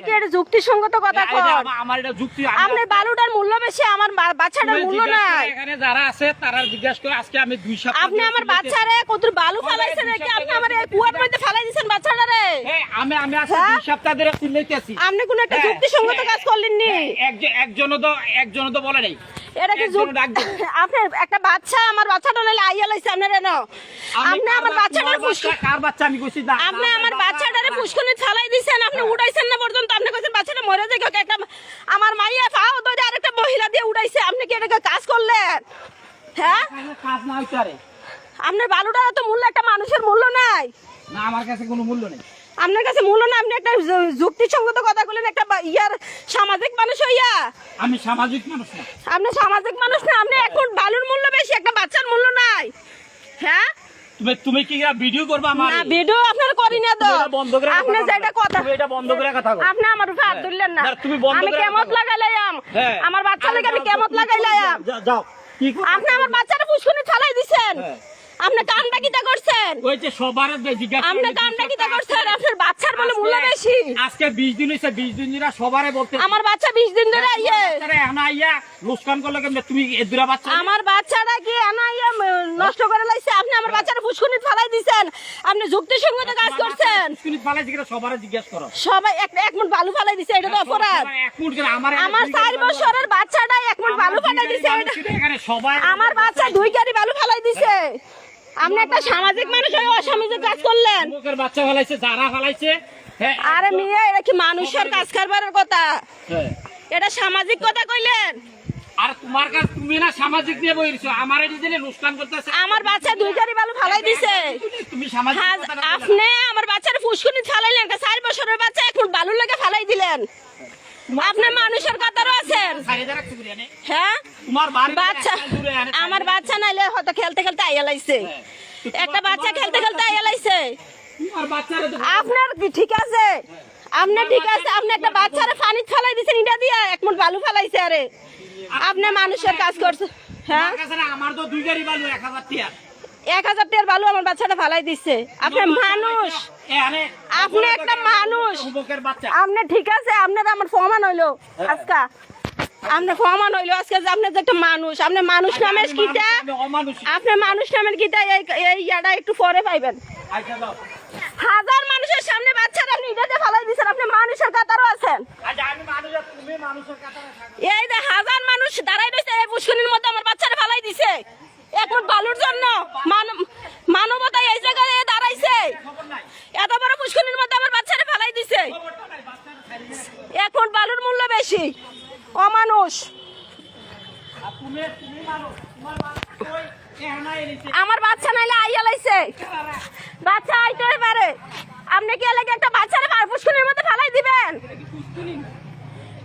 কি এটা যুক্তিসঙ্গত কথা কর? আমার এটা যুক্তি। আপনি বালুটার মূল্য বেশি, আমার বাচ্চাটার মূল্য নাই। এখানে যারা আছে তারা জিজ্ঞাসা করে আজকে আমি 2 সপ্তাহ আপনি আমার বাচ্চারে কত বালু ফালাইছেন নাকি? আপনি আমার এই কুয়ার মধ্যে ফালাই দিয়েছেন বাচ্চাটারে। আমি আজকে 2 সপ্তাহ ধরে চিল্লাইতেছি। আপনি কোন একটা যুক্তিসঙ্গত কাজ করলেন নি? একজনও তো বলে নাই। এটা কি আপনার একটা বাচ্চা, আমার বাচ্চাটা নাইলে আইয়া লাইছে আপনার এনো। আপনি আমার বাচ্চাটার কার বাচ্চা আমি কইছি না। আপনি আমার বাচ্চাটারে ফুসকুনি ফালাই দিয়েছেন, আপনি উড়াইছেন না পর্যন্ত। আপনি কইছেন বাচ্চাটা মরে যায়, একটা আমার মাইয়া পাও ধরে আরেকটা মহিলা দিয়ে উড়াইছে। আপনি কি এটা কাজ করলেন? হ্যাঁ, কাজ না হইতে পারে। আপনার বালুটার তো মূল্য, একটা মানুষের মূল্য নাই। না, আমার কাছে কোনো মূল্য নেই। আপনার কাছে মূল্য না, আপনি একটা যুক্তিসঙ্গত কথা বলেন। একটা ইয়ার সামাজিক মানুষ হইয়া। আমি সামাজিক মানুষ না। আপনি সামাজিক মানুষ না, আপনি এখন বালুর মূল্য বেশি, একটা বাচ্চার মূল্য নাই। হ্যাঁ, তুমি কি ভিডিও করবা? আমার না, ভিডিও আপনার করি না তো। বন্ধ করে আপনি যেটা কথা, তুমি এটা বন্ধ করে কথা বলো। আপনি আমার উপর হাত দিলেন না। তুমি বন্ধ আমি করে কেমত লাগাইলাম, আমার বাচ্চা লাগে আমি কেমত লাগাইলাম। যাও। কি আপনি আমার বাচ্চাটা ফুসকুনি ফালাই দিবেন। আপনি কামটা কিটা করছেন? ওই যে সবার জিজ্ঞাসা আপনি কামটা কিটা করছেন? আপনার বাচ্চার বলে মূল্য বেশি। আজকে 20 দিন হইছে, 20 দিন ধরে সবারে বলতে আমার বাচ্চা 20 দিন ধরে আইয়ে এখানে আইয়া লোকসান করলে কেমনে? তুমি এদুরা বাচ্চা, আমার বাচ্চাটা কি আনাইয়া নষ্ট করে লাইছে? আপনি আমার বাচ্চাটা ফুসকুনি ফালাই দিবেন। আপনি যুক্তিসঙ্গত কাজ করছেন। ফুসকুনি ফালাই দিকে সবারে জিজ্ঞাসা করো। সবাই এক মুঠ বালু ফালাই দিছে, এটা তো অপরাধ। এক মুঠ করে আমার 4 বছরের বাচ্চাটা এক মুঠ বালু ফালাই দিছে। এখানে সবাই আমার বাচ্চা 2 গাড়ি বালু ফালাই দিছে। আপনি একটা সামাজিক মানুষ হয়ে অসামাজিক কাজ করলেন। মুখের বাচ্চা ফলাইছে, যারা ফলাইছে। আরে মিয়া, এটা কি মানুষের কাজ করবার কথা? এটা সামাজিক কথা কইলেন। আর তোমার কাছে তুমি না সামাজিক নিয়ে বইছো, আমারে দিলে লোকসান করতেছে। আমার বাচ্চা 2 গাড়ি বালু ফালাই দিছে। তুমি সামাজিক আপনি আমার বাচ্চার ফুসকুনি ফালাইলেন, 4 বছরের বাচ্চা এখন বালুর লাগা ফালাই দিলেন। আপনি মানুষের কাতারও আছেন। হ্যাঁ, বাচ্চা, আমার বাচ্চা নাইলে হয়তো খেলতে খেলতে আইয়া লাইছে। একটা বাচ্চা খেলতে খেলতে আইয়া লাইছে। আপনার কি ঠিক আছে? আপনার ঠিক আছে, আপনি একটা বাচ্চারে পানি ফালাই দিছেন, ইটা দিয়া এক মুঠ বালু ফালাইছে। আরে আপনি মানুষের কাজ করছেন। হ্যাঁ, আমার তো 2 গাড়ি বালু 1000 টাকা। 1000 টাকার বালু আমার বাচ্চাটা ফালাই দিচ্ছে। আপনি মানুষ, আপনি একটা মানুষ। আপনি ঠিক আছে, আপনার আমার প্রমাণ হইলো আজকে। আপনি প্রমাণ হইলো আজকে যে আপনি যে একটা মানুষ। আপনি মানুষ নামের কিটা, আপনি মানুষ নামের কিটা এই ইয়াটা একটু পরে পাইবেন। হাজার মানুষের সামনে বাচ্চারা আপনি ইটাতে ফালাই দিচ্ছেন। আপনি মানুষের কাতারও আছেন। এই যে হাজার মানুষ দাঁড়াই রয়েছে এই পুষ্করিণীর মধ্যে, আমার বাচ্চারা ফালাই দিছে এখন বালুর জন্য। মানবতা এই জায়গায় দাঁড়াইছে, এত বড় পুষ্করিণীর মধ্যে আমার বাচ্চারা ফালাই দিছে। এখন বালুর মূল্য বেশি, অমানুষ। আমার বাচ্চা নাইলে আইয়া লাইছে, বাচ্চা আইতে পারে। আপনি কি এলাকা একটা বাচ্চারে পুষ্করিণীর মধ্যে ফালাই দিবেন?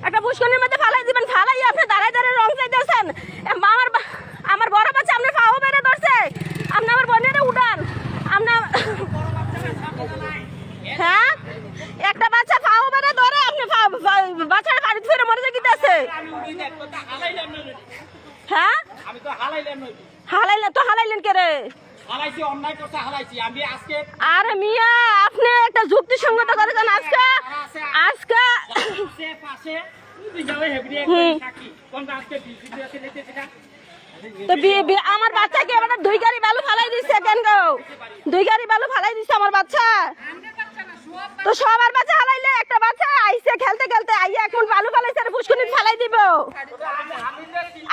একটা পুষ্করিণীর মধ্যে ফালাই দিবেন? ফালাই আপনি দাঁড়ায় দাঁড়ায় রং চাইতেছেন। আমার বড় বাচ্চা আপনার পাও বেড়ে ধরছে, আপনি আমার বোনেরে উঠান। আপনার হ্যাঁ, একটা বাচ্চা পাও বেড়ে ধরে, আপনি বাচ্চারা বাড়িতে ফিরে মরে যেতেছে। হ্যাঁ, হালাইলেন তো, হালাইলেন কে রে? আরে মিয়া, আপনি একটা যুক্তিসঙ্গত করেছেন আজকে। আমার বাচ্চাকে এবার 2 গাড়ি বালু ফালাই দিচ্ছে কেন গো? 2 গাড়ি বালু ফালাই দিচ্ছে আমার বাচ্চা। তো সবার বাচ্চা হালাইলে, একটা বাচ্চা আইসে খেলতে খেলতে আইয়া এখন বালু ফালাইছে, আর পুষ্করিণী ফালাই দিব।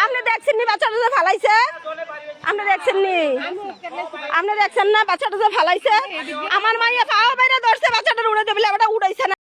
আপনি দেখছেন নি বাচ্চাটা যে ফালাইছে? আপনি দেখছেন নি? আপনি দেখছেন না বাচ্চাটা যে ফালাইছে? আমার মাইয়া পাও বাইরে